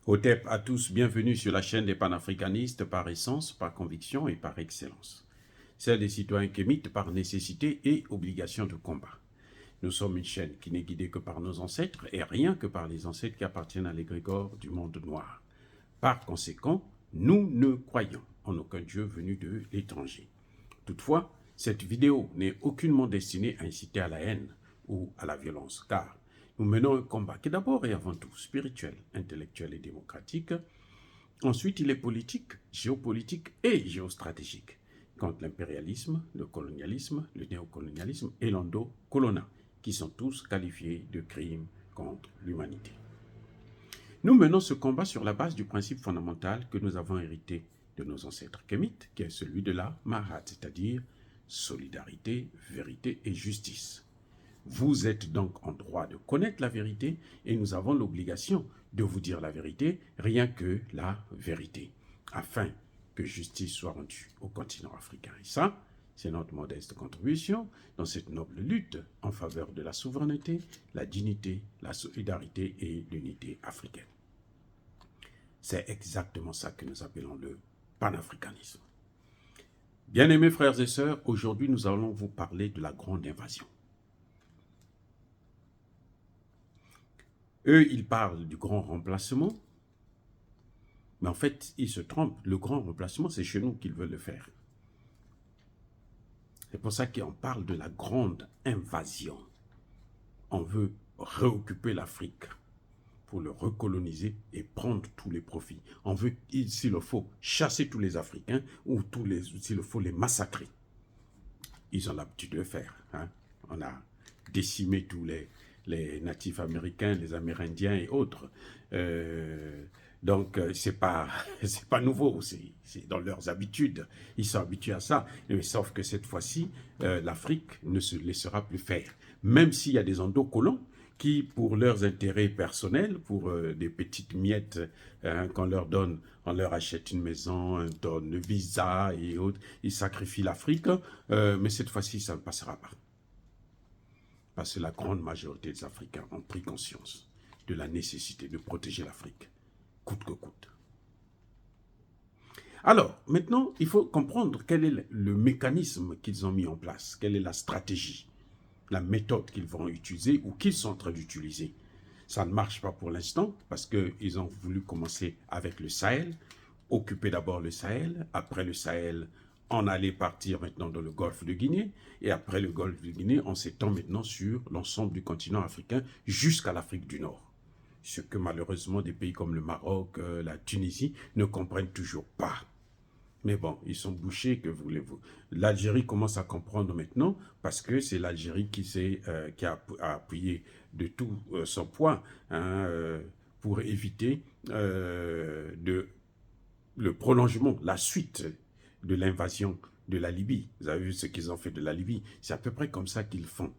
Hotep à tous, bienvenue sur la chaîne des panafricanistes par essence, par conviction et par excellence. Celle des citoyens kémites par nécessité et obligation de combat. Nous sommes une chaîne qui n'est guidée que par nos ancêtres et rien que par les ancêtres qui appartiennent à l'égrégore du monde noir. Par conséquent, nous ne croyons en aucun Dieu venu de l'étranger. Toutefois, cette vidéo n'est aucunement destinée à inciter à la haine ou à la violence, car nous menons un combat qui est d'abord et avant tout spirituel, intellectuel et démocratique. Ensuite, il est politique, géopolitique et géostratégique contre l'impérialisme, le colonialisme, le néocolonialisme et l'endocolonat, qui sont tous qualifiés de crimes contre l'humanité. Nous menons ce combat sur la base du principe fondamental que nous avons hérité de nos ancêtres kémites, qui est celui de la Mahat, c'est-à-dire solidarité, vérité et justice. Vous êtes donc en droit de connaître la vérité et nous avons l'obligation de vous dire la vérité, rien que la vérité, afin que justice soit rendue au continent africain. Et ça, c'est notre modeste contribution dans cette noble lutte en faveur de la souveraineté, la dignité, la solidarité et l'unité africaine. C'est exactement ça que nous appelons le panafricanisme. Bien-aimés frères et sœurs, aujourd'hui nous allons vous parler de la grande invasion. Eux, ils parlent du grand remplacement, mais en fait, ils se trompent. Le grand remplacement, c'est chez nous qu'ils veulent le faire. C'est pour ça qu'on parle de la grande invasion. On veut réoccuper l'Afrique pour le recoloniser et prendre tous les profits. On veut, s'il le faut, chasser tous les Africains ou s'il le faut, les massacrer. Ils ont l'habitude de le faire. Hein. On a décimé tous les natifs américains, les Amérindiens et autres. Donc, c'est pas nouveau, c'est dans leurs habitudes. Ils sont habitués à ça. Mais sauf que cette fois-ci, l'Afrique ne se laissera plus faire. Même s'il y a des endocolons qui, pour leurs intérêts personnels, pour des petites miettes qu'on leur donne, on leur achète une maison, on donne le visa et autres, ils sacrifient l'Afrique. Mais cette fois-ci, ça ne passera pas. Parce que la grande majorité des Africains ont pris conscience de la nécessité de protéger l'Afrique, coûte que coûte. Alors, maintenant, il faut comprendre quel est le mécanisme qu'ils ont mis en place, quelle est la stratégie, la méthode qu'ils vont utiliser ou qu'ils sont en train d'utiliser. Ça ne marche pas pour l'instant parce qu'ils ont voulu commencer avec le Sahel, occuper d'abord le Sahel, après le Sahel, on allait partir maintenant dans le golfe de Guinée, et après le golfe de Guinée, on s'étend maintenant sur l'ensemble du continent africain jusqu'à l'Afrique du Nord. Ce que malheureusement des pays comme le Maroc, la Tunisie ne comprennent toujours pas. Mais bon, ils sont bouchés, que voulez-vous. L'Algérie commence à comprendre maintenant, parce que c'est l'Algérie qui a appuyé de tout son poids pour éviter le prolongement, la suite de l'invasion de la Libye. Vous avez vu ce qu'ils ont fait de la Libye. C'est à peu près comme ça qu'ils font,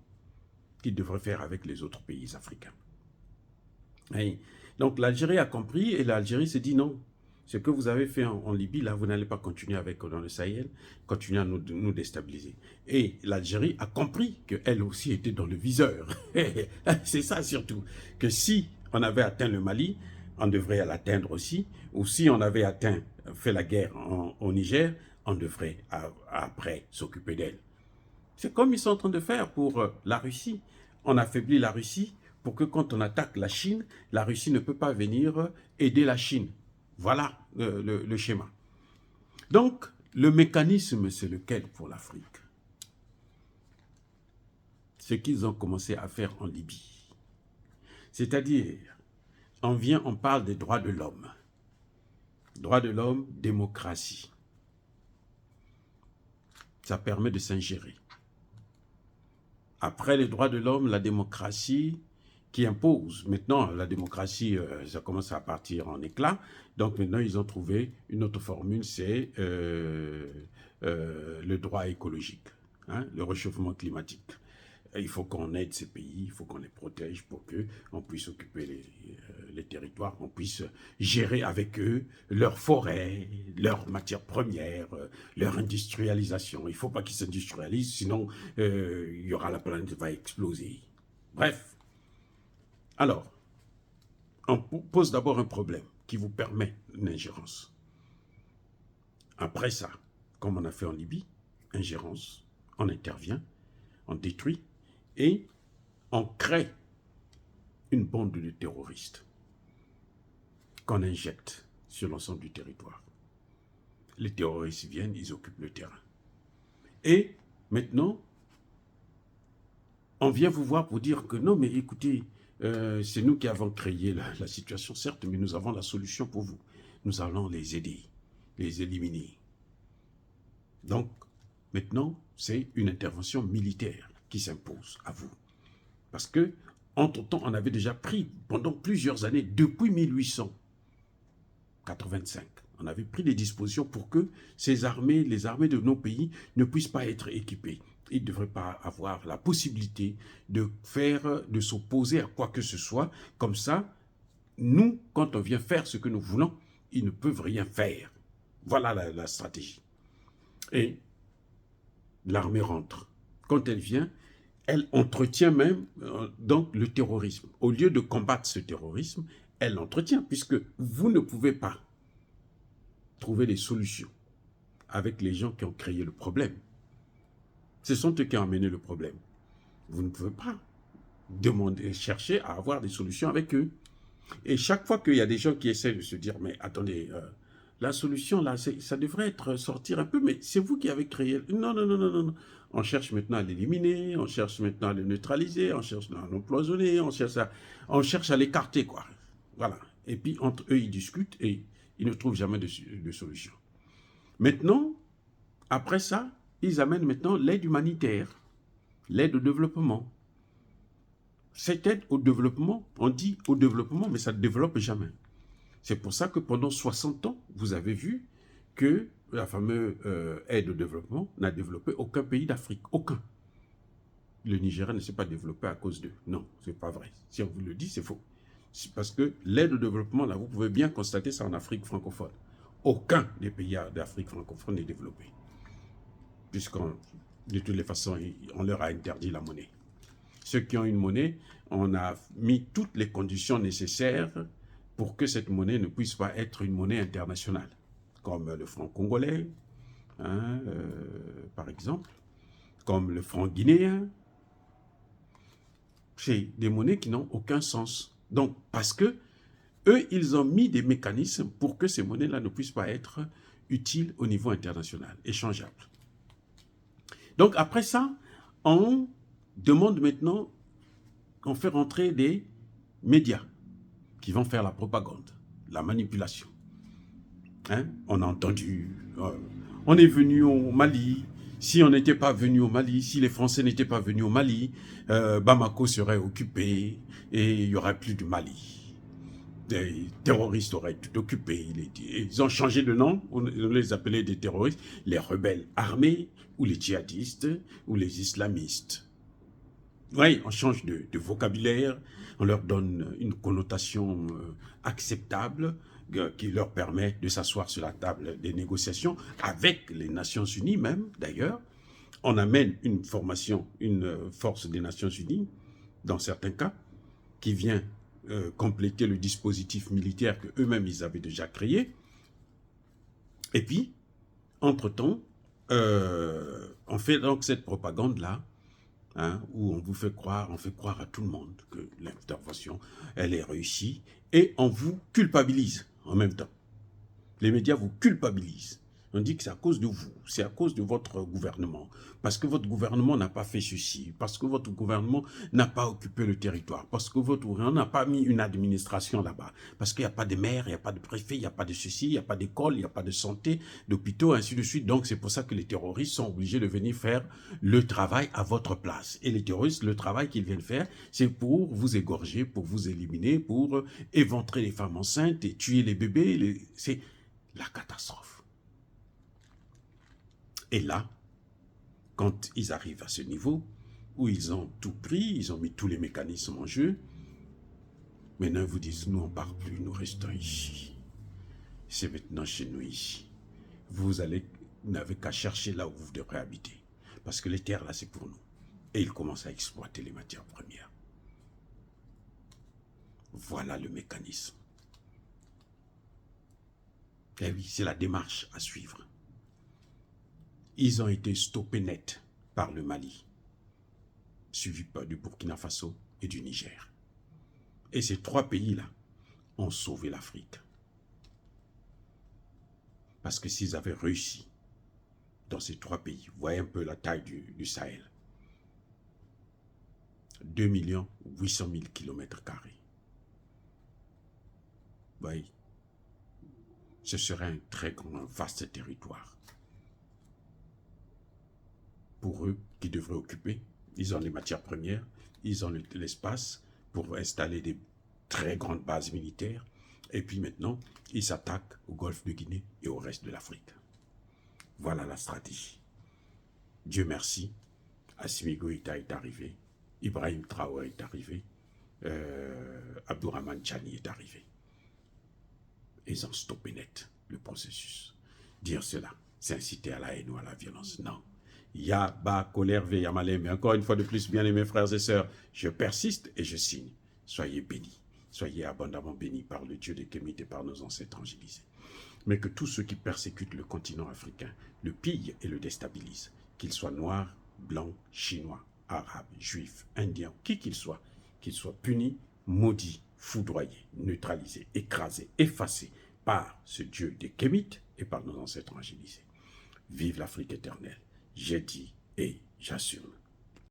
qu'ils devraient faire avec les autres pays africains. Et donc l'Algérie a compris et l'Algérie s'est dit non. Ce que vous avez fait en Libye, là, vous n'allez pas continuer avec dans le Sahel, continuer à nous déstabiliser. Et l'Algérie a compris qu'elle aussi était dans le viseur. C'est ça surtout, que si on avait atteint le Mali, on devrait l'atteindre aussi, ou si on avait fait la guerre au Niger, on devrait après s'occuper d'elle. C'est comme ils sont en train de faire pour la Russie. On affaiblit la Russie pour que quand on attaque la Chine, la Russie ne peut pas venir aider la Chine. Voilà le schéma. Donc, le mécanisme, c'est lequel pour l'Afrique? Ce qu'ils ont commencé à faire en Libye. C'est-à-dire, on parle des droits de l'homme. Droits de l'homme, démocratie. Ça permet de s'ingérer. Après les droits de l'homme, la démocratie qui impose. Maintenant, la démocratie, ça commence à partir en éclats. Donc maintenant, ils ont trouvé une autre formule, c'est le droit écologique, hein, le réchauffement climatique. Il faut qu'on aide ces pays, il faut qu'on les protège pour qu'on puisse occuper les territoires, qu'on puisse gérer avec eux leurs forêts, leurs matières premières, leur industrialisation. Il ne faut pas qu'ils s'industrialisent, sinon il y aura la planète qui va exploser. Bref. Alors, on pose d'abord un problème. qui vous permet une ingérence. Après ça, comme on a fait en Libye, ingérence, on intervient, on détruit et on crée une bande de terroristes qu'on injecte sur l'ensemble du territoire. Les terroristes viennent, ils occupent le terrain. Et maintenant, on vient vous voir pour dire que non, mais écoutez, c'est nous qui avons créé la situation, certes, mais nous avons la solution pour vous. Nous allons les aider, les éliminer. Donc, maintenant, c'est une intervention militaire qui s'impose à vous. Parce que, entre-temps, on avait déjà pris, pendant plusieurs années, depuis 1885, on avait pris des dispositions pour que ces armées, les armées de nos pays, ne puissent pas être équipées. Ils ne devraient pas avoir la possibilité de s'opposer à quoi que ce soit. Comme ça, nous, quand on vient faire ce que nous voulons, ils ne peuvent rien faire. Voilà la stratégie. Et l'armée rentre. Quand elle vient, elle entretient même donc le terrorisme. Au lieu de combattre ce terrorisme, elle l'entretient, puisque vous ne pouvez pas trouver des solutions avec les gens qui ont créé le problème. Ce sont eux qui ont amené le problème. Vous ne pouvez pas chercher à avoir des solutions avec eux. Et chaque fois qu'il y a des gens qui essaient de se dire, mais attendez, la solution là, ça devrait être sortir un peu, mais c'est vous qui avez créé. Non, non, non, non, non. On cherche maintenant à l'éliminer, on cherche maintenant à le neutraliser, on cherche à l'empoisonner, on cherche à l'écarter, quoi. Voilà. Et puis entre eux, ils discutent et ils ne trouvent jamais de solution. Maintenant, après ça, ils amènent maintenant l'aide humanitaire, l'aide au développement. Cette aide au développement, on dit au développement, mais ça ne développe jamais. C'est pour ça que pendant 60 ans, vous avez vu que la fameuse aide au développement n'a développé aucun pays d'Afrique. Aucun. Le Nigeria ne s'est pas développé à cause d'eux. Non, ce n'est pas vrai. Si on vous le dit, c'est faux. C'est parce que l'aide au développement, là, vous pouvez bien constater ça en Afrique francophone. Aucun des pays d'Afrique francophone n'est développé. Puisqu'on, de toutes les façons, on leur a interdit la monnaie. Ceux qui ont une monnaie, on a mis toutes les conditions nécessaires pour que cette monnaie ne puisse pas être une monnaie internationale, comme le franc congolais, hein, par exemple, comme le franc guinéen. C'est des monnaies qui n'ont aucun sens. Donc, parce que eux, ils ont mis des mécanismes pour que ces monnaies-là ne puissent pas être utiles au niveau international, échangeables. Donc, après ça, on demande maintenant qu'on fait rentrer des médias qui vont faire la propagande, la manipulation. Hein? On a entendu, on est venu au Mali. Si on n'était pas venu au Mali, si les Français n'étaient pas venus au Mali, Bamako serait occupé et il n'y aurait plus de Mali. Les terroristes auraient tout occupé. Ils ont changé de nom, on les appelait des terroristes, les rebelles armés, ou les djihadistes, ou les islamistes. Oui, on change de vocabulaire, on leur donne une connotation acceptable qui leur permet de s'asseoir sur la table des négociations avec les Nations Unies même, d'ailleurs. On amène une formation, une force des Nations Unies, dans certains cas, qui vient compléter le dispositif militaire qu'eux-mêmes ils avaient déjà créé. Et puis, entre-temps, on fait donc cette propagande-là, hein, où on fait croire à tout le monde que l'intervention, elle est réussie, et on vous culpabilise en même temps. Les médias vous culpabilisent. On dit que c'est à cause de vous, c'est à cause de votre gouvernement, parce que votre gouvernement n'a pas fait ceci, parce que votre gouvernement n'a pas occupé le territoire, parce que votre gouvernement n'a pas mis une administration là-bas, parce qu'il n'y a pas de maire, il n'y a pas de préfet, il n'y a pas de ceci, il n'y a pas d'école, il n'y a pas de santé, d'hôpitaux, ainsi de suite. Donc c'est pour ça que les terroristes sont obligés de venir faire le travail à votre place. Et les terroristes, le travail qu'ils viennent faire, c'est pour vous égorger, pour vous éliminer, pour éventrer les femmes enceintes et tuer les bébés. C'est la catastrophe. Et là, quand ils arrivent à ce niveau, où ils ont tout pris, ils ont mis tous les mécanismes en jeu, maintenant ils vous disent, nous on ne part plus, nous restons ici. C'est maintenant chez nous ici. Vous n'avez qu'à chercher là où vous devrez habiter. Parce que les terres là, c'est pour nous. Et ils commencent à exploiter les matières premières. Voilà le mécanisme. Eh oui, c'est la démarche à suivre. Ils ont été stoppés net par le Mali, suivi par du Burkina Faso et du Niger. Et ces trois pays-là ont sauvé l'Afrique. Parce que s'ils avaient réussi dans ces trois pays, vous voyez un peu la taille du Sahel, 2 800 000 km². Vous voyez, ce serait un très grand, un vaste territoire. Pour eux, qui devraient occuper, ils ont les matières premières, ils ont l'espace pour installer des très grandes bases militaires, et puis maintenant, ils s'attaquent au golfe de Guinée et au reste de l'Afrique. Voilà la stratégie. Dieu merci, Assimi Goïta est arrivé, Ibrahim Traoré est arrivé, Abdourahmane Tchani est arrivé. Ils ont stoppé net le processus. Dire cela, c'est inciter à la haine ou à la violence. Non. Yaba, colère, veillamale. Mais encore une fois de plus, bien-aimés frères et sœurs, je persiste et je signe. Soyez bénis. Soyez abondamment bénis par le Dieu des Kémites et par nos ancêtres angélisés. Mais que tous ceux qui persécutent le continent africain le pillent et le déstabilisent, qu'ils soient noirs, blancs, chinois, arabes, juifs, indiens, qui qu'ils soient punis, maudits, foudroyés, neutralisés, écrasés, effacés par ce Dieu des Kémites et par nos ancêtres angélisés. Vive l'Afrique éternelle. J'ai dit et j'assume.